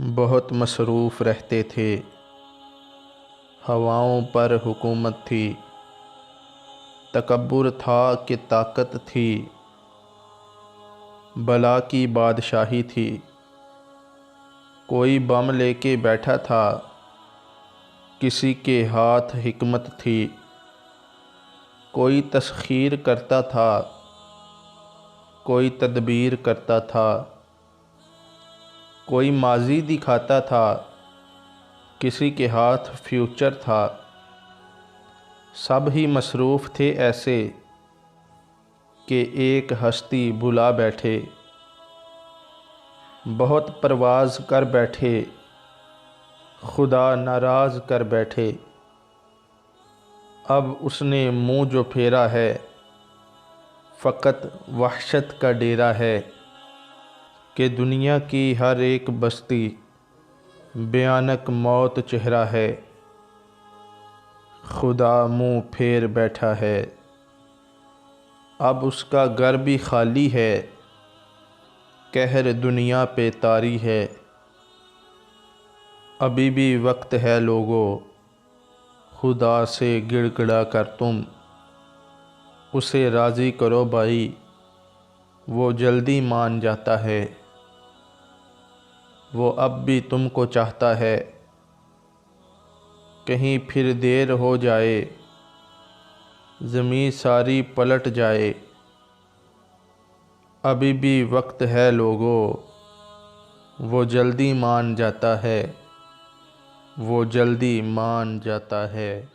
बहुत मसरूफ़ रहते थे। हवाओं पर हुकूमत थी, तकब्बुर था कि ताकत थी, बला की बादशाही थी। कोई बम लेके बैठा था, किसी के हाथ हिकमत थी। कोई तस्खीर करता था, कोई तदबीर करता था। कोई माजी दिखाता था, किसी के हाथ फ्यूचर था। सब ही मसरूफ़ थे ऐसे कि एक हस्ती बुला बैठे। बहुत परवाज़ कर बैठे, खुदा नाराज़ कर बैठे। अब उसने मुँह जो फेरा है, फ़कत वहशत का डेरा है कि दुनिया की हर एक बस्ती भयानक मौत चेहरा है। खुदा मुँह फेर बैठा है, अब उसका घर भी खाली है, कहर दुनिया पे तारी है। अभी भी वक्त है लोगो, खुदा से गिड़गिड़ा कर तुम उसे राज़ी करो भाई, वो जल्दी मान जाता है। वो अब भी तुमको चाहता है, कहीं फिर देर हो जाए, ज़मीं सारी पलट जाए। अभी भी वक्त है लोगो, वो जल्दी मान जाता है, वो जल्दी मान जाता है।